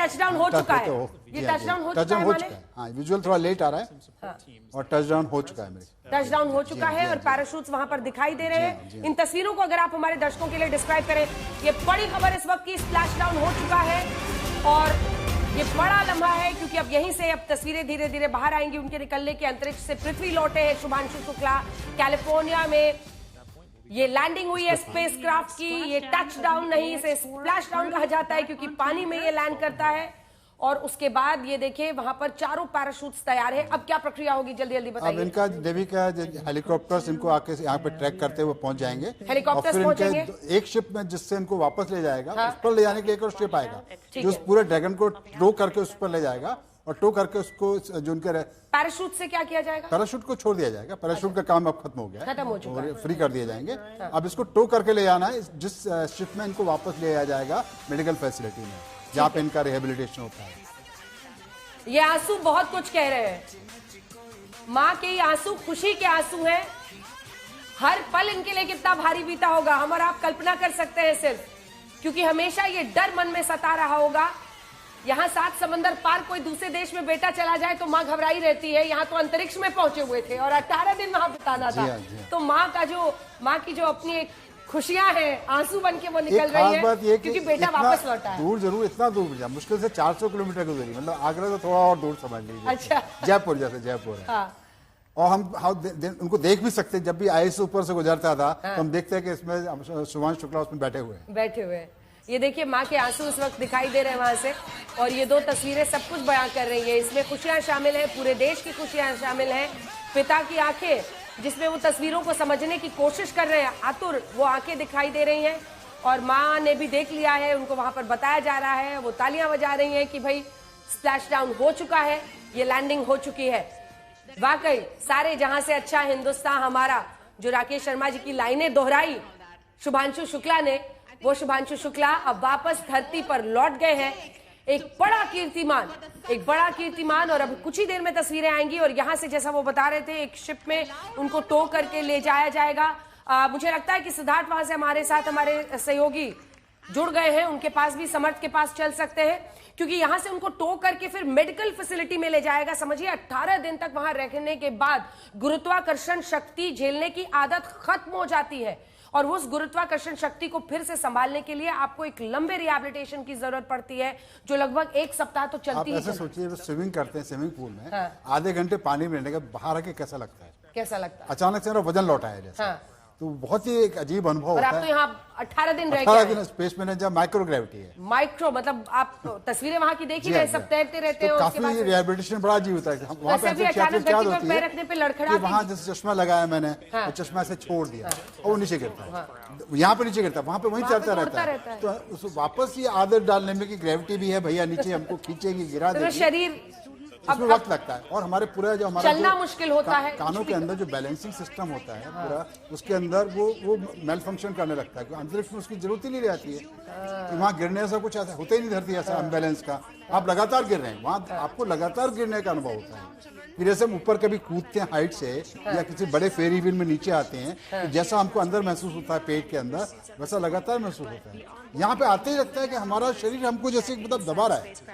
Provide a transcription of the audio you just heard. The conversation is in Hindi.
टचडाउन हो चुका है, ये टचडाउन हो चुका है माने? हाँ, विजुअल थोड़ा लेट आ रहा है और टचडाउन हो चुका है मेरे। टचडाउन हो चुका है और पैराशूट्स वहां पर दिखाई दे रहे हैं। इन तस्वीरों को अगर आप हमारे दर्शकों के लिए डिस्क्राइब करें, ये बड़ी खबर इस वक्त की, स्प्लैश डाउन हो चुका है और ये बड़ा लम्हा है क्योंकि अब यहीं से अब तस्वीरें धीरे धीरे बाहर आएंगी उनके निकलने की। अंतरिक्ष से पृथ्वी लौटे हैं शुभांशु शुक्ला, कैलिफोर्निया में ये लैंडिंग हुई है स्पेसक्राफ्ट की। ये टच डाउन नहीं, इसे स्प्लैश डाउन कहा जाता है क्योंकि पानी में ये लैंड करता है। और उसके बाद ये देखिए वहां पर चारों पैराशूट्स तैयार है। अब क्या प्रक्रिया होगी, जल्दी जल्दी बताइए। अब इनका देवी का हेलीकॉप्टर्स इनको आके यहाँ पे ट्रैक करते हुए पहुंच जाएंगे। हेलीकॉप्टर्स पहुंचेंगे एक शिप में जिससे इनको वापस ले जाएगा, उस पर ले जाने के लिए एक और शिप आएगा जो उस पूरे ड्रैगन को टो करके उस पर ले जाएगा और टो करके उसको जो उनके पैराशूट से क्या किया जाएगा? पैराशूट को छोड़ दिया जाएगा। पैराशूट का काम अब खत्म हो गया, खत्म हो चुका है, फ्री कर दिए जाएंगे। अब इसको टो करके ले जाना है जिस शिप में इनको वापस ले जाया जाएगा मेडिकल फैसिलिटी में, जहाँ पे इनका रिहेबिलिटेशन होता है। ये आंसू बहुत कुछ कह रहे हैं, माँ के ये आंसू खुशी के आंसू हैं। हर पल इनके लिए कितना भारी बीता होगा हम और आप कल्पना कर सकते हैं सिर्फ, क्योंकि हमेशा ये डर मन में सता रहा होगा। यहाँ 7 समंदर पार कोई दूसरे देश में बेटा चला जाए तो माँ घबराई रहती है, यहाँ तो अंतरिक्ष में पहुंचे हुए थे और 18 दिन वहां बिताना था। तो माँ की जो अपनी एक खुशियां हैं, आंसू बन के वो निकल रही है क्योंकि बेटा वापस लौटा है। दूर जरूर, इतना दूर मुश्किल से 400 किलोमीटर की दूरी, मतलब आगरा तो थोड़ा और दूर समझ लीजिए। अच्छा, जयपुर जैसे जयपुर है। और हम उनको देख भी सकते हैं, जब भी आईएएस ऊपर से गुजरता था तो हम देखते हैं कि इसमें शुभांशु शुक्ला उसमें बैठे हुए हैं। ये देखिए माँ के आंसू इस वक्त दिखाई दे रहे हैं वहां से, और ये 2 तस्वीरें सब कुछ बयां कर रही है। इसमें खुशियां शामिल है, पूरे देश की खुशियां शामिल है। पिता की आंखें जिसमें वो तस्वीरों को समझने की कोशिश कर रहे हैं, आतुर वो आंखें दिखाई दे रही हैं। और माँ ने भी देख लिया है, उनको वहां पर बताया जा रहा है, वो तालियां बजा रही हैं कि भाई स्प्लैश डाउन हो चुका है, ये लैंडिंग हो चुकी है। वाकई सारे जहां से अच्छा हिंदुस्तान हमारा, जो राकेश शर्मा जी की लाइनें दोहराई शुभांशु शुक्ला ने, वो शुभांशु शुक्ला अब वापस धरती पर लौट गए हैं। एक बड़ा कीर्तिमान और अब कुछ ही देर में तस्वीरें आएंगी और यहां से जैसा वो बता रहे थे एक शिप में उनको टो करके ले जाया जाएगा। मुझे लगता है कि सिद्धार्थ वहां से हमारे साथ हमारे सहयोगी जुड़ गए हैं, उनके पास भी समर्थ के पास चल सकते हैं क्योंकि यहां से उनको टो करके फिर मेडिकल फैसिलिटी में ले जाएगा। समझिए 18 दिन तक वहां रहने के बाद गुरुत्वाकर्षण शक्ति झेलने की आदत खत्म हो जाती है और उस गुरुत्वाकर्षण शक्ति को फिर से संभालने के लिए आपको एक लंबे रिहैबिलिटेशन की जरूरत पड़ती है जो लगभग 1 सप्ताह तो चलती ही। ऐसे सोचिए स्विमिंग करते हैं स्विमिंग पूल में, आधे घंटे पानी में रहने के बाहर आके कैसा लगता है? अचानक से मेरा वजन लौटा है जैसे, तो बहुत ही एक अजीब अनुभव होता है। आप तो यहाँ 18 दिन रह गए। 18 दिन स्पेस में जब माइक्रोग्रेविटी है, मतलब आप तस्वीरें वहां की देख ही रहे, सब तैरते रहते हैं। काफी रिहैबिलिटेशन बड़ा अजीब होता है। वहाँ पे वहाँ जैसे चश्मा लगाया मैंने, चश्मा से छोड़ दिया और वो नीचे गिरता है, यहाँ पे नीचे गिरता है, वहाँ पे वहीं चलता रहता है। तो उस वापस ये आदत डालने में की ग्रेविटी भी है, भैया नीचे हमको खींचेगी, गिरा देगी, शरीर इसमें वक्त लगता है। और हमारे पूरा जो हमारा चलना मुश्किल होता है, कानों के अंदर जो बैलेंसिंग सिस्टम होता है पूरा, उसके अंदर वो मेल फंक्शन करने लगता है। अंतरिक्ष में उसकी जरूरत ही नहीं रहती है कि वहाँ गिरने से कुछ ऐसा होता ही नहीं, धरती ऐसा अनबैलेंस का। आप लगातार गिर रहे हैं, वहाँ आपको लगातार गिरने का अनुभव होता है। फिर जैसे हम ऊपर कभी कूदते हैं हाइट से या किसी बड़े फेरी व्हील में नीचे आते हैं, तो जैसा हमको अंदर महसूस होता है पेट के अंदर, वैसा लगातार महसूस होता है। यहाँ पे आते ही लगता है कि हमारा शरीर हमको जैसे मतलब दबा रहा है।